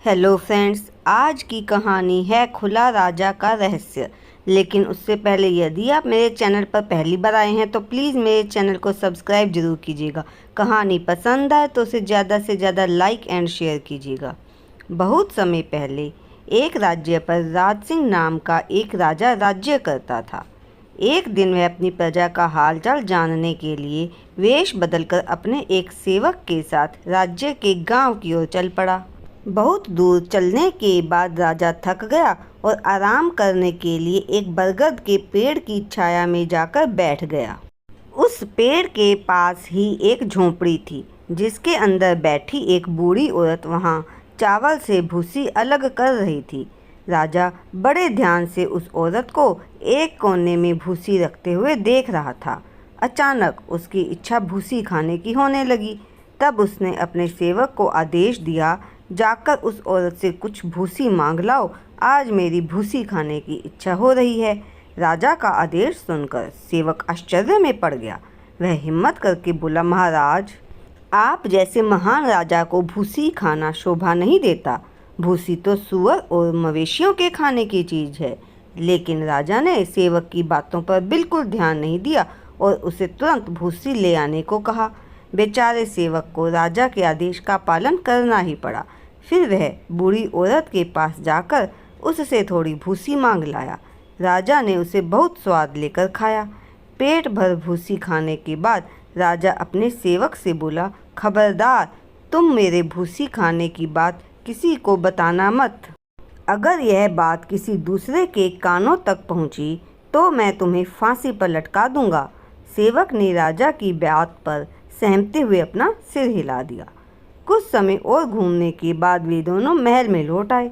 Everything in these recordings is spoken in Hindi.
हेलो फ्रेंड्स, आज की कहानी है खुला राजा का रहस्य। लेकिन उससे पहले यदि आप मेरे चैनल पर पहली बार आए हैं तो प्लीज़ मेरे चैनल को सब्सक्राइब जरूर कीजिएगा। कहानी पसंद आए तो उसे ज़्यादा से ज़्यादा लाइक एंड शेयर कीजिएगा। बहुत समय पहले एक राज्य पर राज सिंह नाम का एक राजा राज्य करता था। एक दिन वह अपनी प्रजा का हालचाल जानने के लिए वेश बदलकर अपने एक सेवक के साथ राज्य के गांव की ओर चल पड़ा। बहुत दूर चलने के बाद राजा थक गया और आराम करने के लिए एक बरगद के पेड़ की छाया में जाकर बैठ गया। उस पेड़ के पास ही एक झोंपड़ी थी, जिसके अंदर बैठी एक बूढ़ी औरत वहां चावल से भूसी अलग कर रही थी। राजा बड़े ध्यान से उस औरत को एक कोने में भूसी रखते हुए देख रहा था। अचानक उसकी इच्छा भूसी खाने की होने लगी। तब उसने अपने सेवक को आदेश दिया, जाकर उस औरत से कुछ भूसी मांग लाओ, आज मेरी भूसी खाने की इच्छा हो रही है। राजा का आदेश सुनकर सेवक आश्चर्य में पड़ गया। वह हिम्मत करके बोला, महाराज, आप जैसे महान राजा को भूसी खाना शोभा नहीं देता। भूसी तो सूअर और मवेशियों के खाने की चीज है। लेकिन राजा ने सेवक की बातों पर बिल्कुल ध्यान नहीं दिया और उसे तुरंत भूसी ले आने को कहा। बेचारे सेवक को राजा के आदेश का पालन करना ही पड़ा। फिर वह बूढ़ी औरत के पास जाकर उससे थोड़ी भूसी मांग लाया। राजा ने उसे बहुत स्वाद लेकर खाया। पेट भर भूसी खाने के बाद राजा अपने सेवक से बोला, खबरदार, तुम मेरे भूसी खाने की बात किसी को बताना मत। अगर यह बात किसी दूसरे के कानों तक पहुंची तो मैं तुम्हें फांसी पर लटका दूंगा। सेवक ने राजा की बात पर सहमते हुए अपना सिर हिला दिया। कुछ समय और घूमने के बाद वे दोनों महल में लौट आए।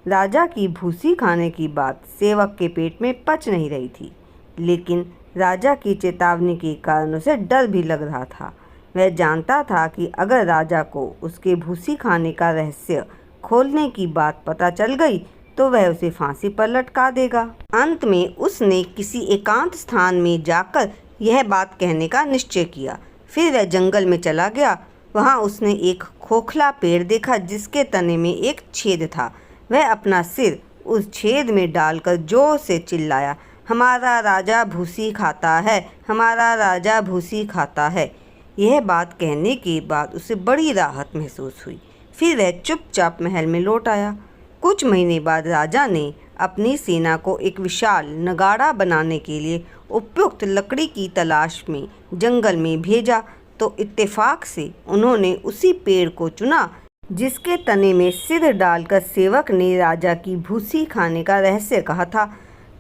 राजा की भूसी खाने की बात सेवक के पेट में पच नहीं रही थी, लेकिन राजा की चेतावनी के कारण उसे डर भी लग रहा था। वह जानता था कि अगर राजा को उसके भूसी खाने का रहस्य खोलने की बात पता चल गई तो वह उसे फांसी पर लटका देगा। अंत में उसने किसी एकांत स्थान में जाकर यह बात कहने का निश्चय किया। फिर वह जंगल में चला गया। वहां उसने एक खोखला पेड़ देखा, जिसके तने में एक छेद था। वह अपना सिर उस छेद में डालकर जोर से चिल्लाया, हमारा राजा भूसी खाता है, हमारा राजा भूसी खाता है। यह बात कहने के बाद उसे बड़ी राहत महसूस हुई। फिर वह चुपचाप महल में लौट आया। कुछ महीने बाद राजा ने अपनी सेना को एक विशाल नगाड़ा बनाने के लिए उपयुक्त लकड़ी की तलाश में जंगल में भेजा, तो इत्तेफाक से उन्होंने उसी पेड़ को चुना जिसके तने में सिर डालकर सेवक ने राजा की भूसी खाने का रहस्य कहा था।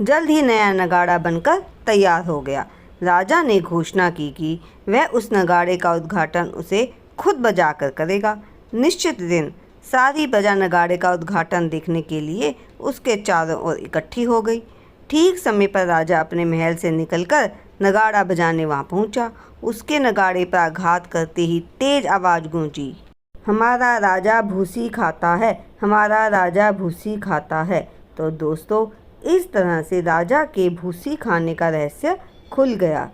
जल्द ही नया नगाड़ा बनकर तैयार हो गया। राजा ने घोषणा की कि वह उस नगाड़े का उद्घाटन उसे खुद बजाकर करेगा। निश्चित दिन सारी प्रजा नगाड़े का उद्घाटन देखने के लिए उसके चारों ओर इकट्ठी हो गई। ठीक समय पर राजा अपने महल से निकलकर नगाड़ा बजाने वहां पहुंचा। उसके नगाड़े पर आघात करते ही तेज आवाज गूंजी, हमारा राजा भूसी खाता है, हमारा राजा भूसी खाता है। तो दोस्तों, इस तरह से राजा के भूसी खाने का रहस्य खुल गया।